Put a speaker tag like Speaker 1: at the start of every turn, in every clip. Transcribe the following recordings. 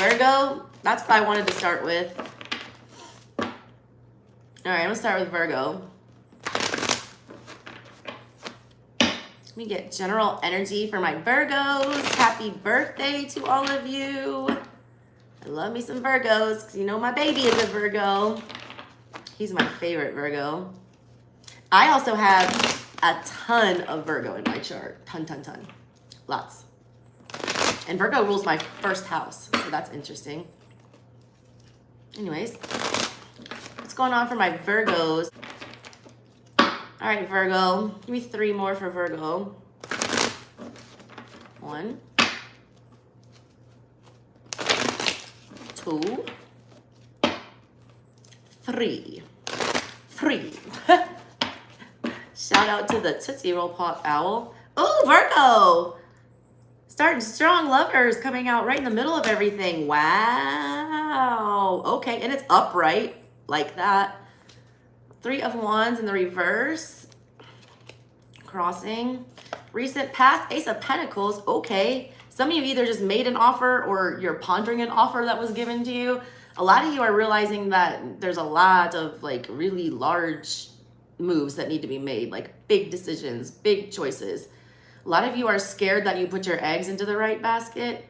Speaker 1: Virgo, that's what I wanted to start with. All right, I'm gonna start with Virgo. Let me get general energy for my Virgos. Happy birthday to all of you. I love me some Virgos because you know my baby is a Virgo. He's my favorite Virgo. I also have a ton of Virgo in my chart. Ton. Lots. And Virgo rules my first house, so that's interesting. Anyways, what's going on for my Virgos? All right, Virgo. Give me 3 more for Virgo. 1, 2, 3. Shout out to the Tootsie Roll Pop Owl. Oh, Virgo! Starting strong, lovers coming out right in the middle of everything. Wow. Okay, and it's upright like that. 3 of Wands in the reverse. Crossing. Recent past, Ace of Pentacles. Okay. Some of you either just made an offer or you're pondering an offer that was given to you. A lot of you are realizing that there's a lot of like really large moves that need to be made, like big decisions, big choices. A lot of you are scared that you put your eggs into the right basket,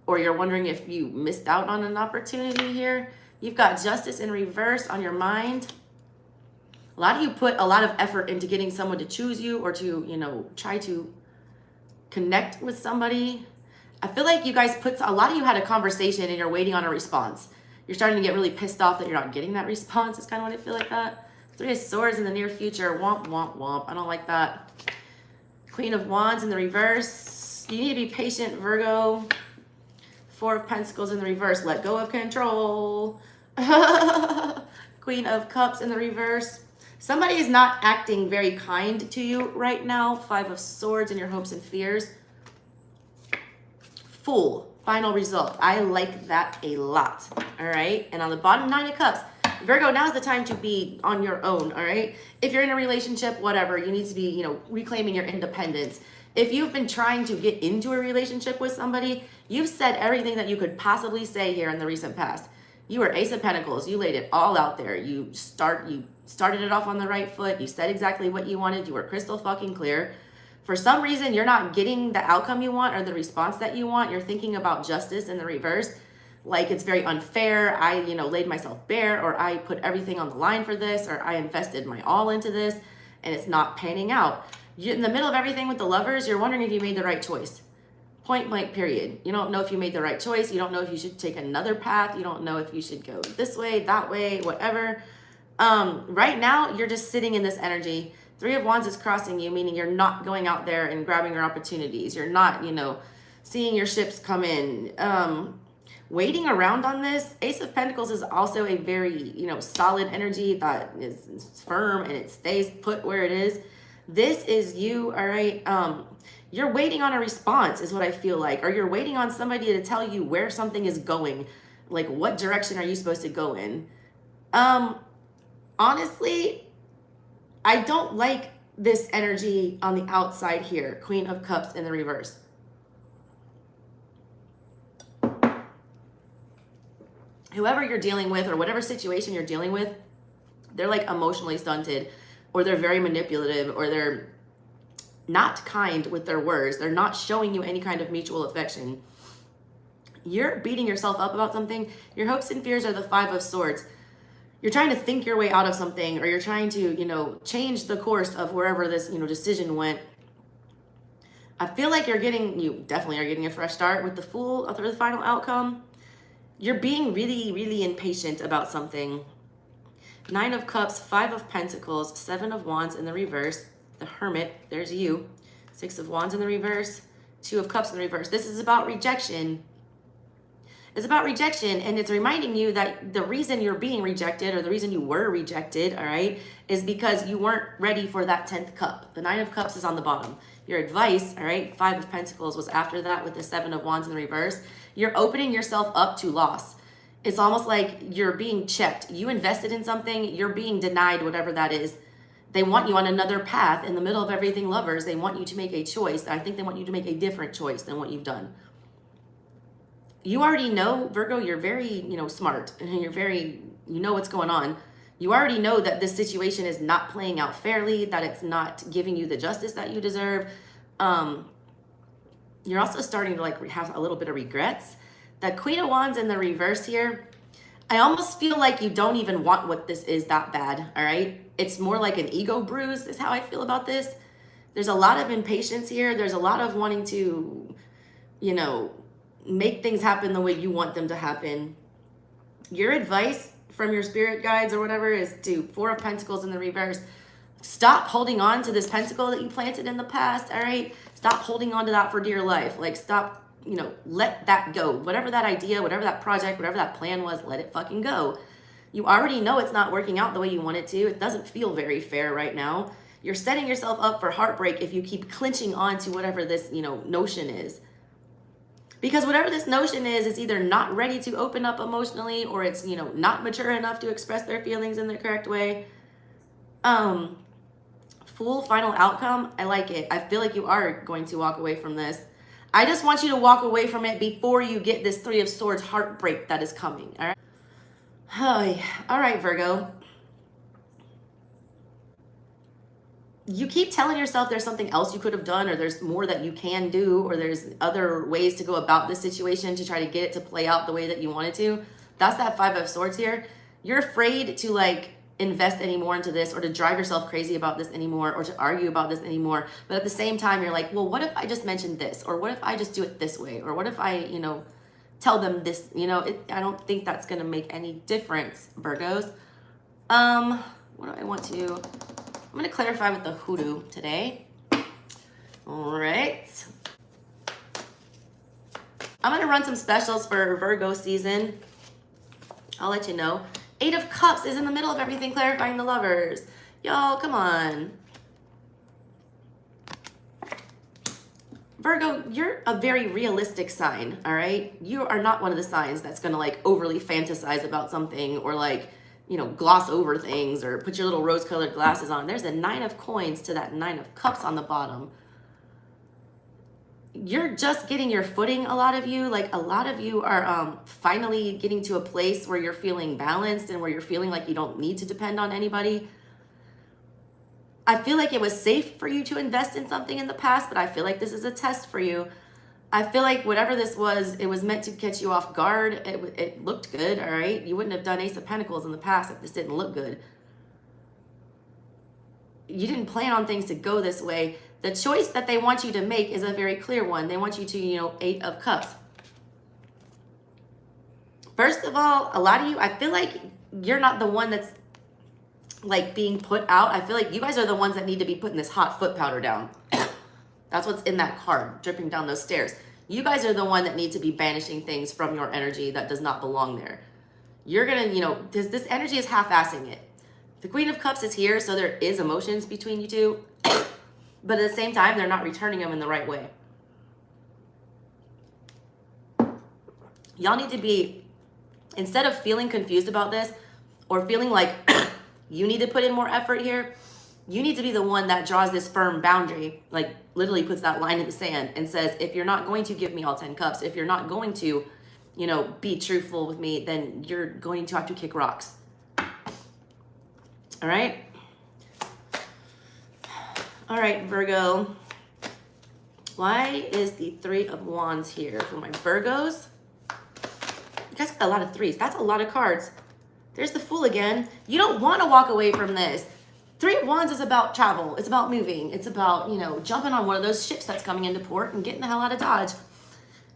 Speaker 1: or you're wondering if you missed out on an opportunity here. You've got Justice in reverse on your mind. A lot of you put a lot of effort into getting someone to choose you or to, you know, try to connect with somebody. I feel like you guys a lot of you had a conversation and you're waiting on a response. You're starting to get really pissed off that you're not getting that response. It's kind of what I feel like that. 3 of Swords in the near future. Womp, womp, womp. I don't like that. Queen of Wands in the reverse. You need to be patient, Virgo. 4 of Pentacles in the reverse. Let go of control. Queen of Cups in the reverse. Somebody is not acting very kind to you right now. 5 of Swords in your hopes and fears. Fool. Final result. I like that a lot. All right. And on the bottom, 9 of Cups. Virgo, now's the time to be on your own, all right? If you're in a relationship, whatever, you need to be, you know, reclaiming your independence. If you've been trying to get into a relationship with somebody, you've said everything that you could possibly say here in the recent past. You were Ace of Pentacles. You laid it all out there. You started it off on the right foot. You said exactly what you wanted. You were crystal fucking clear. For some reason, you're not getting the outcome you want or the response that you want. You're thinking about justice in the reverse. Like it's very unfair. I, you know, laid myself bare, or I put everything on the line for this, or I invested my all into this and it's not panning out. You're in the middle of everything with the Lovers. You're wondering if you made the right choice. Point blank, period. You don't know if you made the right choice. You don't know if you should take another path. You don't know if you should go this way, that way, whatever. Right now, you're just sitting in this energy. 3 of Wands is crossing you, meaning you're not going out there and grabbing your opportunities. You're not, you know, seeing your ships come in. Waiting around on this. Ace of Pentacles is also a very, you know, solid energy that is firm and it stays put where it is. This is you, all right? You're waiting on a response is what I feel like, or you're waiting on somebody to tell you where something is going. Like, what direction are you supposed to go in? Honestly, I don't like this energy on the outside here. Queen of Cups in the reverse. Whoever you're dealing with or whatever situation you're dealing with, they're like emotionally stunted, or they're very manipulative, or they're not kind with their words. They're not showing you any kind of mutual affection. You're beating yourself up about something. Your hopes and fears are the 5 of Swords. You're trying to think your way out of something, or you're trying to, you know, change the course of wherever this, you know, decision went. I feel like you definitely are getting a fresh start with the Fool after the final outcome. You're being really, really impatient about something. 9 of Cups, 5 of Pentacles, 7 of Wands in the reverse. The Hermit, there's you. 6 of Wands in the reverse. 2 of Cups in the reverse. This is about rejection. It's about rejection, and it's reminding you that the reason you're being rejected, or the reason you were rejected, all right, is because you weren't ready for that 10th cup. The 9 of Cups is on the bottom. Your advice, all right, 5 of Pentacles was after that with the 7 of Wands in the reverse. You're opening yourself up to loss. It's almost like you're being checked. You invested in something, you're being denied whatever that is. They want you on another path in the middle of everything, Lovers. They want you to make a choice. I think they want you to make a different choice than what you've done. you already know, Virgo, you're very, smart, and you're very, you know what's going on. You already know that this situation is not playing out fairly, that it's not giving you the justice that you deserve. You're also starting to like have a little bit of regrets. The Queen of Wands in the reverse here, I almost feel like you don't even want what this is that bad, all right? It's more like an ego bruise is how I feel about this. There's a lot of impatience here. There's a lot of wanting to, make things happen the way you want them to happen. Your advice from your spirit guides or whatever is to Four of Pentacles in the reverse. Stop holding on to this pentacle that you planted in the past, all right? Stop holding on to that for dear life. Like, stop, let that go. Whatever that idea, whatever that project, whatever that plan was, let it fucking go. You already know it's not working out the way you want it to. It doesn't feel very fair right now. You're setting yourself up for heartbreak if you keep clinching on to whatever this, notion is. Because whatever this notion is either not ready to open up emotionally, or it's, not mature enough to express their feelings in the correct way. Full final outcome, I like it. I feel like you are going to walk away from this. I just want you to walk away from it before you get this Three of Swords heartbreak that is coming, all right? All right, Virgo. You keep telling yourself there's something else you could have done, or there's more that you can do, or there's other ways to go about this situation to try to get it to play out the way that you want it to. That's that Five of Swords here. You're afraid to like invest any more into this, or to drive yourself crazy about this anymore, or to argue about this anymore. But at the same time, you're like, well, what if I just mention this? Or what if I just do it this way? Or what if I, tell them this? I don't think that's going to make any difference, Virgos. What do I want to... I'm going to clarify with the hoodoo today. All right. I'm going to run some specials for Virgo season. I'll let you know. Eight of Cups is in the middle of everything, clarifying the lovers. Y'all, come on. Virgo, you're a very realistic sign, all right? You are not one of the signs that's going to like overly fantasize about something, or like, gloss over things, or put your little rose-colored glasses on. There's a Nine of Coins to that Nine of Cups on the bottom. You're just getting your footing, a lot of you. Like, a lot of you are finally getting to a place where you're feeling balanced, and where you're feeling like you don't need to depend on anybody. I feel like it was safe for you to invest in something in the past, but I feel like this is a test for you. I feel like whatever this was, it was meant to catch you off guard. It looked good, all right? You wouldn't have done Ace of Pentacles in the past if this didn't look good. You didn't plan on things to go this way. The choice that they want you to make is a very clear one. They want you to, Eight of Cups. First of all, a lot of you, I feel like you're not the one that's like being put out. I feel like you guys are the ones that need to be putting this hot foot powder down. That's what's in that card, dripping down those stairs. You guys are the one that need to be banishing things from your energy that does not belong there. You're gonna, this energy is half-assing it. The Queen of Cups is here, so there is emotions between you two. But at the same time, they're not returning them in the right way. Y'all need to be, instead of feeling confused about this, or feeling like you need to put in more effort here, you need to be the one that draws this firm boundary, like literally puts that line in the sand and says, if you're not going to give me all 10 cups, if you're not going to, be truthful with me, then you're going to have to kick rocks. All right? All right, Virgo. Why is the Three of Wands here for my Virgos? You guys got a lot of threes. That's a lot of cards. There's the Fool again. You don't want to walk away from this. Three of Wands is about travel. It's about moving. It's about, jumping on one of those ships that's coming into port and getting the hell out of Dodge.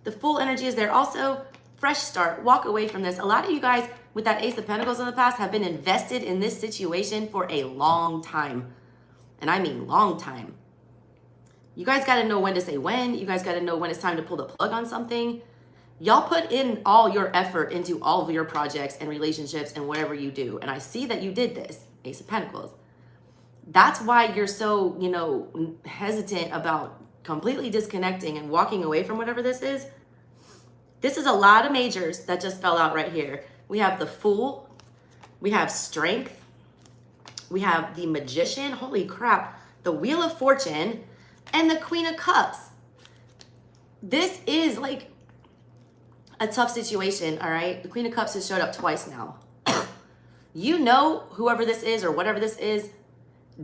Speaker 1: The Fool energy is there. Also, fresh start. Walk away from this. A lot of you guys with that Ace of Pentacles in the past have been invested in this situation for a long time. And I mean long time. You guys got to know when to say when. You guys got to know when it's time to pull the plug on something. Y'all put in all your effort into all of your projects and relationships and whatever you do. And I see that you did this, Ace of Pentacles. That's why you're so, hesitant about completely disconnecting and walking away from whatever this is. This is a lot of majors that just fell out right here. We have the Fool. We have Strength. We have the Magician. Holy crap. The Wheel of Fortune and the Queen of Cups. This is like a tough situation, all right? The Queen of Cups has showed up twice now. You know whoever this is or whatever this is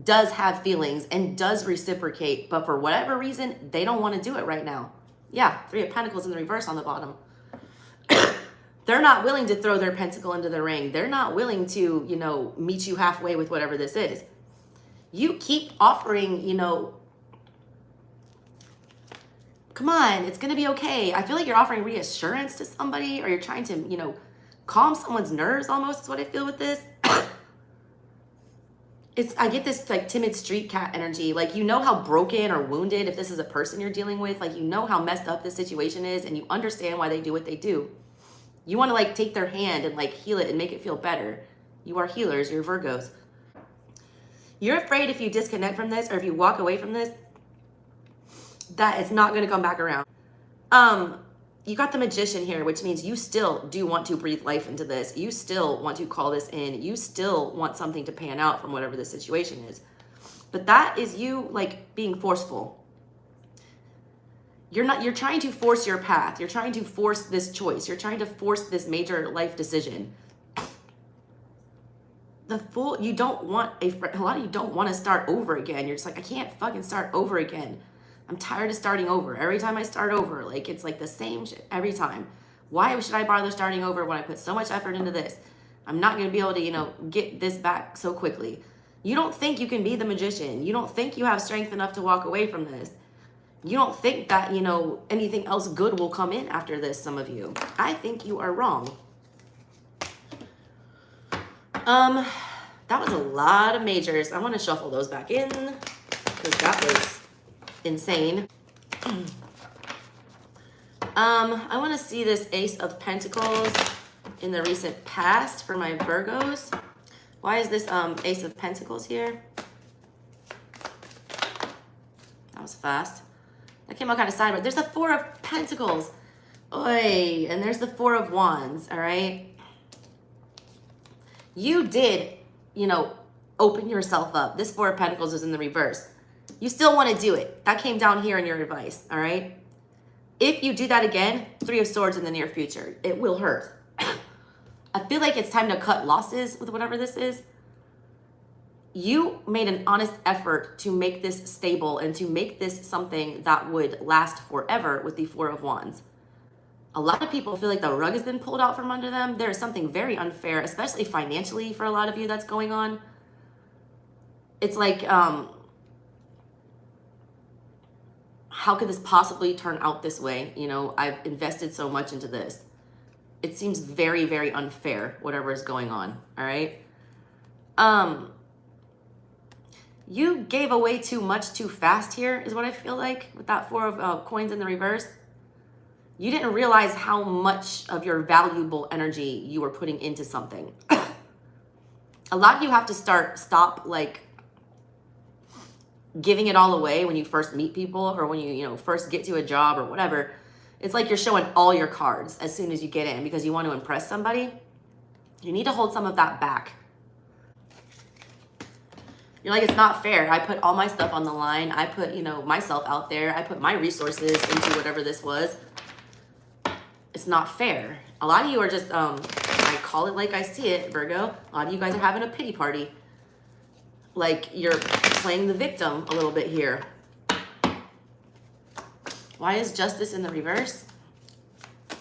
Speaker 1: does have feelings and does reciprocate, but for whatever reason, they don't want to do it right now. Yeah, Three of Pentacles in the reverse on the bottom. They're not willing to throw their pentacle into the ring. They're not willing to, you know, meet you halfway with whatever this is. You keep offering, you know, come on, it's going to be okay. I feel like you're offering reassurance to somebody, or you're trying to, you know, calm someone's nerves almost is what I feel with this. I get this like timid street cat energy. Like, you know how broken or wounded, if this is a person you're dealing with, like, you know how messed up this situation is and you understand why they do what they do. You want to like take their hand and like heal it and make it feel better. You are healers, you're Virgos. You're afraid if you disconnect from this or if you walk away from this, that it's not going to come back around. You got the Magician here, which means you still do want to breathe life into this. You still want to call this in. You still want something to pan out from whatever the situation is. But that is you like being forceful. You're trying to force your path. You're trying to force this choice. You're trying to force this major life decision. A lot of you don't want to start over again. You're just like, I can't fucking start over again. I'm tired of starting over. Every time I start over, like, it's like the same shit every time. Why should I bother starting over when I put so much effort into this? I'm not going to be able to, you know, get this back so quickly. You don't think you can be the Magician. You don't think you have strength enough to walk away from this. You don't think that, you know, anything else good will come in after this, some of you. I think you are wrong. That was a lot of majors. I want to shuffle those back in because that was insane. I want to see this Ace of Pentacles in the recent past for my Virgos. Why is this Ace of Pentacles here? That was fast. That came out kind of sideways. There's the Four of Pentacles. Oy, and there's the Four of Wands, all right? You did, you know, open yourself up. This Four of Pentacles is in the reverse. You still want to do it. That came down here in your advice, all right? If you do that again, Three of Swords in the near future, it will hurt. I feel like it's time to cut losses with whatever this is. You made an honest effort to make this stable and to make this something that would last forever with the Four of Wands. A lot of people feel like the rug has been pulled out from under them. There is something very unfair, especially financially for a lot of you, that's going on. It's like, how could this possibly turn out this way? You know, I've invested so much into this. It seems very, very unfair, whatever is going on, all right? You gave away too much too fast here, is what I feel like, with that Four of Coins in the reverse. You didn't realize how much of your valuable energy you were putting into something. A lot of you have to stop like giving it all away when you first meet people or when you first get to a job or whatever. It's like you're showing all your cards as soon as you get in because you want to impress somebody. You need to hold some of that back. You're like, it's not fair. I put all my stuff on the line. I put, myself out there. I put my resources into whatever this was. It's not fair. A lot of you are just, I call it like I see it, Virgo. A lot of you guys are having a pity party. Like you're playing the victim a little bit here. Why is Justice in the reverse?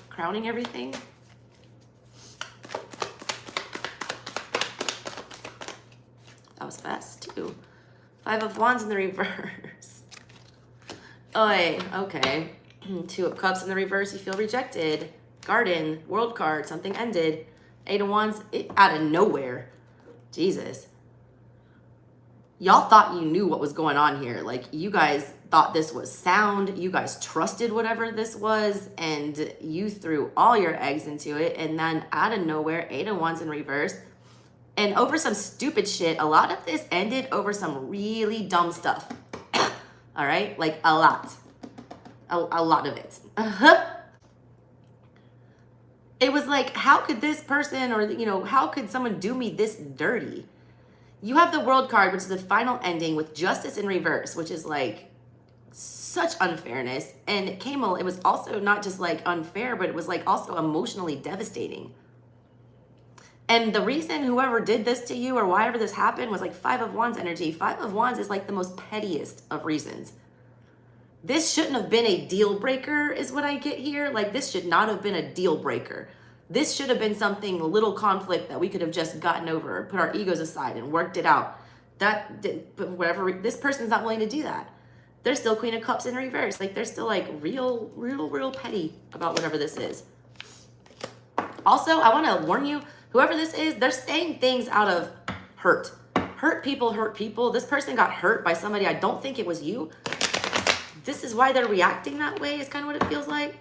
Speaker 1: Crowning everything. That was fast too. Five of Wands in the reverse. Oy, okay. Two of Cups in the reverse, you feel rejected. Garden, World card, something ended. Eight of Wands, out of nowhere. Jesus. Y'all thought you knew what was going on here. Like, you guys thought this was sound. You guys trusted whatever this was, and you threw all your eggs into it. And then out of nowhere, Eight of Wands in reverse. And over some stupid shit, a lot of this ended over some really dumb stuff. All right? Like, a lot. A lot of it. It was like, how could this person or, how could someone do me this dirty? You have the World card, which is the final ending with Justice in reverse, which is like such unfairness. And it was also not just like unfair, but it was like also emotionally devastating. And the reason whoever did this to you or why this happened was like 5 of Wands energy. 5 of Wands is like the most pettiest of reasons. This shouldn't have been a deal breaker is what I get here. Like, this should not have been a deal breaker. This should have been something, a little conflict that we could have just gotten over, put our egos aside and worked it out. But whatever, this person's not willing to do that. They're still Queen of Cups in reverse. Like, they're still like real petty about whatever this is. Also, I want to warn you, whoever this is, they're saying things out of hurt. Hurt people. This person got hurt by somebody. I don't think it was you. This is why they're reacting that way, is kind of what it feels like.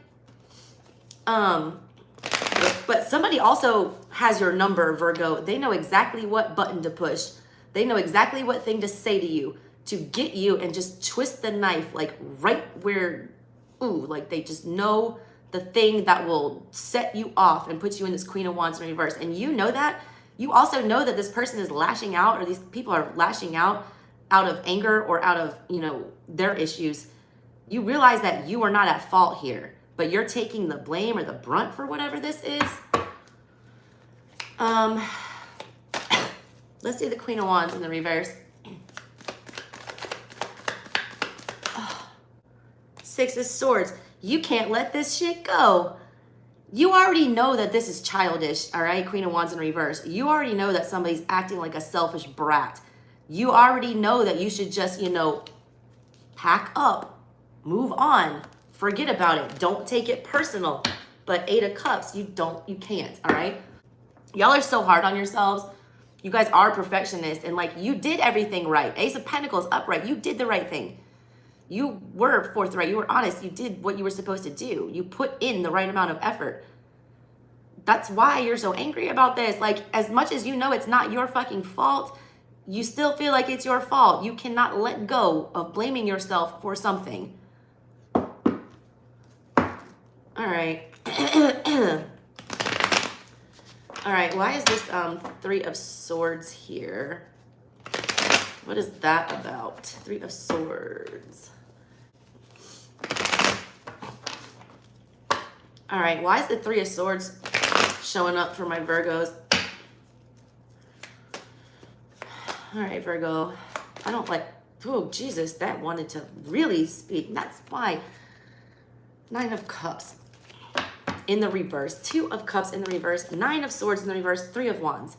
Speaker 1: But somebody also has your number, Virgo. They know exactly what button to push. They know exactly what thing to say to you to get you and just twist the knife, like right where, like they just know the thing that will set you off and put you in this Queen of Wands in reverse. And you know that. You also know that this person is lashing out, or these people are lashing out of anger or out of, their issues. You realize that you are not at fault here, but you're taking the blame or the brunt for whatever this is. Let's do the Queen of Wands in the reverse. 6 of Swords. You can't let this shit go. You already know that this is childish, all right? Queen of Wands in reverse. You already know that somebody's acting like a selfish brat. You already know that you should just, pack up. Move on. Forget about it. Don't take it personal. But 8 of Cups, you can't, all right? Y'all are so hard on yourselves. You guys are perfectionists, and like, you did everything right. Ace of Pentacles upright. You did the right thing. You were forthright. You were honest. You did what you were supposed to do. You put in the right amount of effort. That's why you're so angry about this. Like, as much as you know it's not your fucking fault, you still feel like it's your fault. You cannot let go of blaming yourself for something. All right. All right, why is this 3 of Swords here? What is that about? 3 of Swords. All right, why is the 3 of Swords showing up for my Virgos? All right, Virgo. I don't like, oh, Jesus, that wanted to really speak. That's why. 9 of Cups in the reverse. 2 of Cups in the reverse. 9 of Swords in the reverse. 3 of Wands.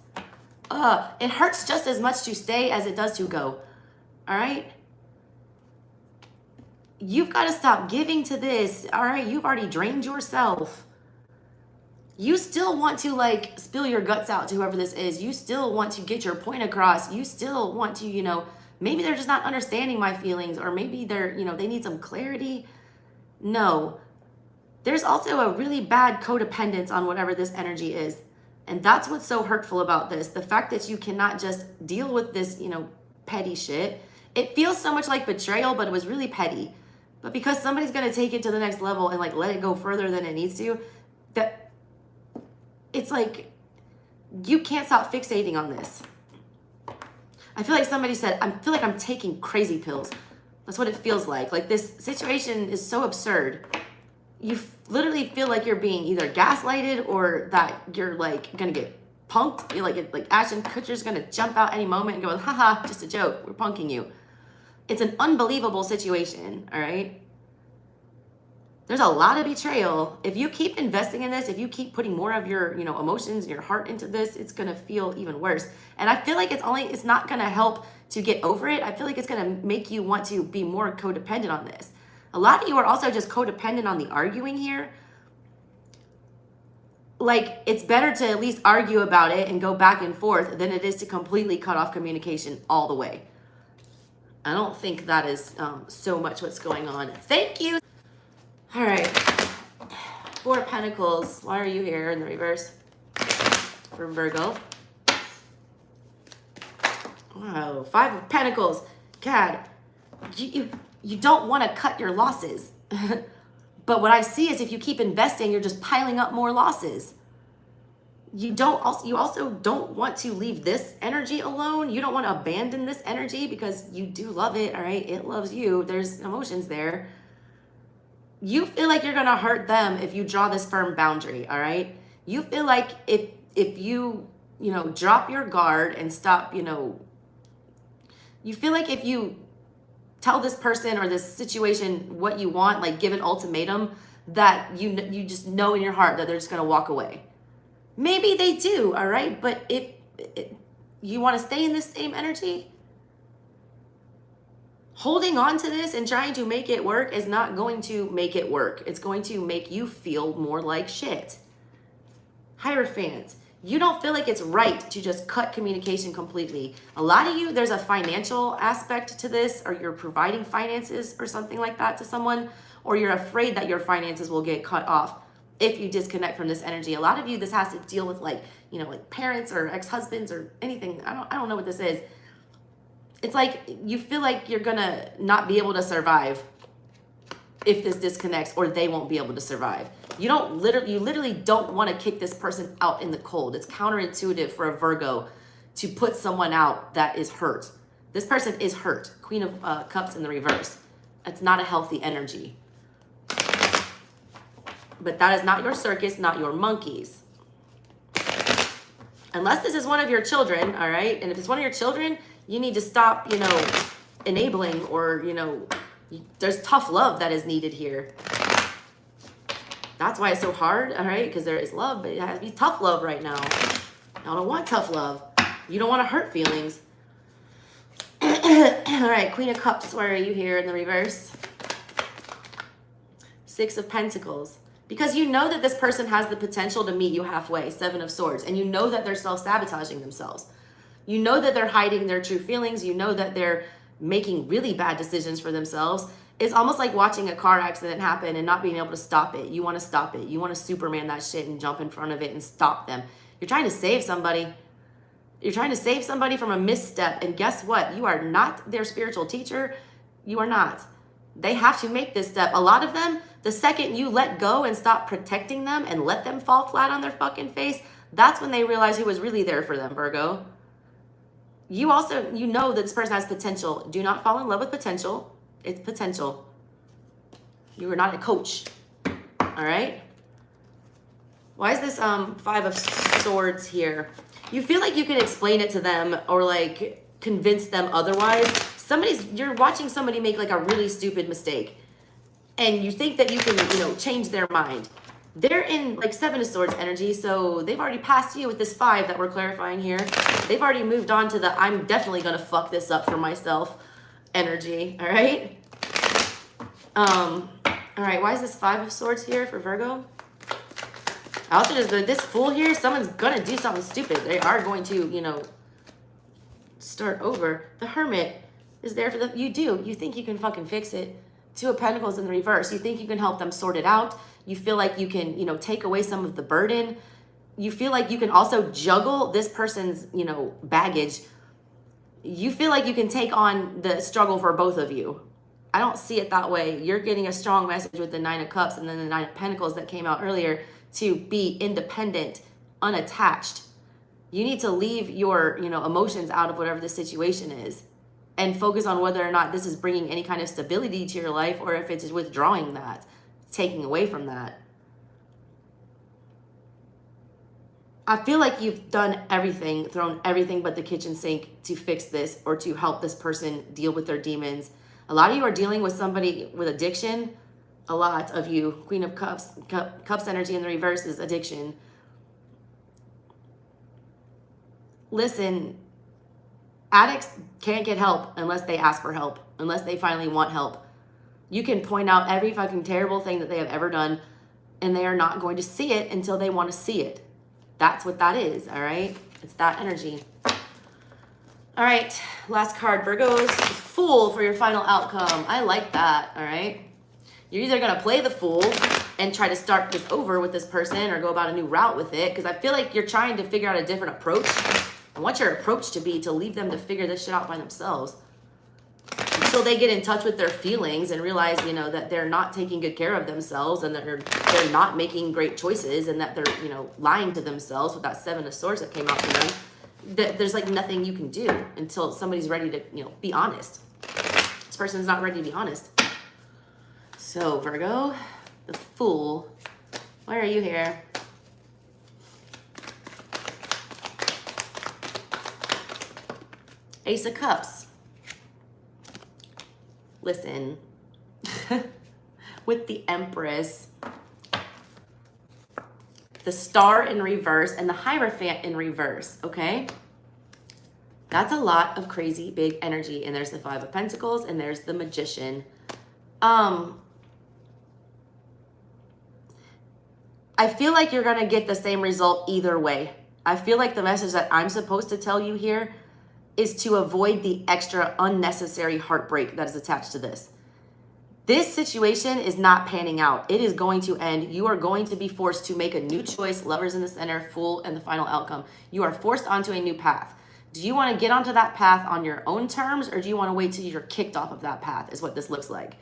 Speaker 1: It hurts just as much to stay as it does to go. All right? You've got to stop giving to this. All right? You've already drained yourself. You still want to like spill your guts out to whoever this is. You still want to get your point across. You still want to, maybe they're just not understanding my feelings, or maybe they're, they need some clarity. No. There's also a really bad codependence on whatever this energy is. And that's what's so hurtful about this. The fact that you cannot just deal with this, petty shit. It feels so much like betrayal, but it was really petty. But because somebody's going to take it to the next level and like let it go further than it needs to, that it's like you can't stop fixating on this. I feel like somebody said, I feel like I'm taking crazy pills. That's what it feels like. Like, this situation is so absurd. You literally feel like you're being either gaslighted or that you're like gonna get punked. You're like Ashton Kutcher's gonna jump out any moment and go, haha, just a joke, we're punking you. It's an unbelievable situation, all right? There's a lot of betrayal. If you keep investing in this, if you keep putting more of your, emotions and your heart into this, it's gonna feel even worse. And I feel like it's not gonna help to get over it. I feel like it's gonna make you want to be more codependent on this. A lot of you are also just codependent on the arguing here. Like, it's better to at least argue about it and go back and forth than it is to completely cut off communication all the way. I don't think that is so much what's going on. Thank you. All right. 4 of Pentacles. Why are you here in the reverse for Virgo? Wow. 5 of Pentacles. God, you don't want to cut your losses. But what I see is if you keep investing, you're just piling up more losses. you also don't want to leave this energy alone. You don't want to abandon this energy because you do love it, all right? It loves you. There's emotions there. You feel like you're going to hurt them if you draw this firm boundary, all right? You feel like if you, drop your guard and stop, you feel like if you tell this person or this situation what you want, like give an ultimatum, that you just know in your heart that they're just going to walk away. Maybe they do, all right? But if you want to stay in this same energy, holding on to this and trying to make it work is not going to make it work. It's going to make you feel more like shit. Hierophant, you don't feel like it's right to just cut communication completely. A lot of you, there's a financial aspect to this, or you're providing finances or something like that to someone, or you're afraid that your finances will get cut off if you disconnect from this energy. A lot of you, this has to deal with like parents or ex-husbands or anything. I don't know what this is. It's like you feel like you're gonna not be able to survive if this disconnects, or they won't be able to survive. You literally don't want to kick this person out in the cold. It's counterintuitive for a Virgo to put someone out that is hurt. This person is hurt. Queen of Cups in the reverse. It's not a healthy energy. But that is not your circus, not your monkeys. Unless this is one of your children, all right? And if it's one of your children, you need to stop, enabling, or, there's tough love that is needed here. That's why it's so hard, all right? Because there is love, but it has to be tough love right now. Y'all don't want tough love. You don't want to hurt feelings. All right, Queen of Cups, where are you here in the reverse? Six of Pentacles. Because you know that this person has the potential to meet you halfway, Seven of Swords, and you know that they're self-sabotaging themselves. You know that they're hiding their true feelings. You know that they're making really bad decisions for themselves. It's almost like watching a car accident happen and not being able to stop it. You want to stop it. You want to Superman that shit and jump in front of it and stop them. You're trying to save somebody. You're trying to save somebody from a misstep. And guess what? You are not their spiritual teacher. You are not. They have to make this step. A lot of them, the second you let go and stop protecting them and let them fall flat on their fucking face, that's when they realize who was really there for them, Virgo. You know that this person has potential. Do not fall in love with potential. It's potential. You are not a coach. All right? Why is this Five of Swords here? You feel like you can explain it to them or like convince them otherwise. You're watching somebody make like a really stupid mistake, and you think that you can, change their mind. They're in like Seven of Swords energy, so they've already passed you with this Five that we're clarifying here. They've already moved on to the I'm definitely gonna fuck this up for myself energy. All right. All right. Why is this Five of Swords here for Virgo? Also, just this Fool here. Someone's gonna do something stupid. They are going to, start over. The Hermit is there for the. You think you can fucking fix it. Two of Pentacles in the reverse. You think you can help them sort it out. You feel like you can, take away some of the burden. You feel like you can also juggle this person's, baggage. You feel like you can take on the struggle for both of you. I don't see it that way. You're getting a strong message with the Nine of Cups and then the Nine of Pentacles that came out earlier to be independent, unattached. You need to leave your, emotions out of whatever the situation is and focus on whether or not this is bringing any kind of stability to your life, or if it's withdrawing that, taking away from that. I feel like you've done everything, thrown everything but the kitchen sink to fix this or to help this person deal with their demons. A lot of you are dealing with somebody with addiction. A lot of you, Queen of Cups, Cups energy in the reverse is addiction. Listen, addicts can't get help unless they ask for help, unless they finally want help. You can point out every fucking terrible thing that they have ever done, and they are not going to see it until they want to see it. That's what that is, all right? It's that energy. All right, last card, Virgo's Fool for your final outcome. I like that, all right? You're either going to play the fool and try to start this over with this person or go about a new route with it, because I feel like you're trying to figure out a different approach. I want your approach to be to leave them to figure this shit out by themselves. until they get in touch with their feelings and realize, you know, that they're not taking good care of themselves and that they're not making great choices and that they're, you know, lying to themselves with that Seven of Swords that came out for them. That there's like nothing you can do until somebody's ready to, you know, be honest. This person's not ready to be honest. So Virgo, the Fool, why are you here? Ace of Cups. Listen, with the Empress, the Star in reverse, and the Hierophant in reverse, okay? That's a lot of crazy big energy. And there's the Five of Pentacles, and there's the Magician. I feel like you're gonna get the same result either way. I feel like the message that I'm supposed to tell you here is to avoid the extra unnecessary heartbreak that is attached to this. This situation is not panning out. It is going to end. You are going to be forced to make a new choice. Lovers in the center, Fool, and the final outcome. You are forced onto a new path. Do you want to get onto that path on your own terms, or do you want to wait till you're kicked off of that path, is what this looks like.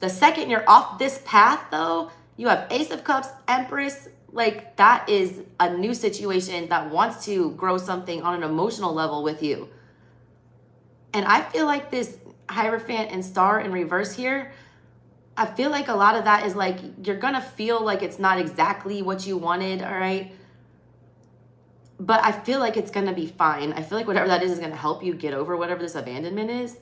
Speaker 1: The second you're off this path, though, you have Ace of Cups, Empress. Like, that is a new situation that wants to grow something on an emotional level with you. And I feel like this Hierophant and Star in reverse here, I feel like a lot of that is like, you're going to feel like it's not exactly what you wanted, all right? But I feel like it's going to be fine. I feel like whatever that is going to help you get over whatever this abandonment is.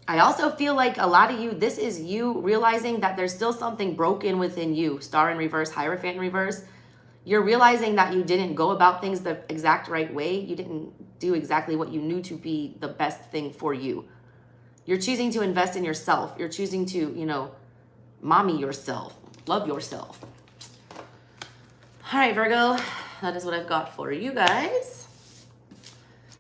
Speaker 1: I also feel like a lot of you, this is you realizing that there's still something broken within you. Star in reverse, Hierophant in reverse. You're realizing that you didn't go about things the exact right way. You didn't do exactly what you knew to be the best thing for you. You're choosing to invest in yourself. You're choosing to, you know, mommy yourself, love yourself. All right, Virgo, that is what I've got for you guys.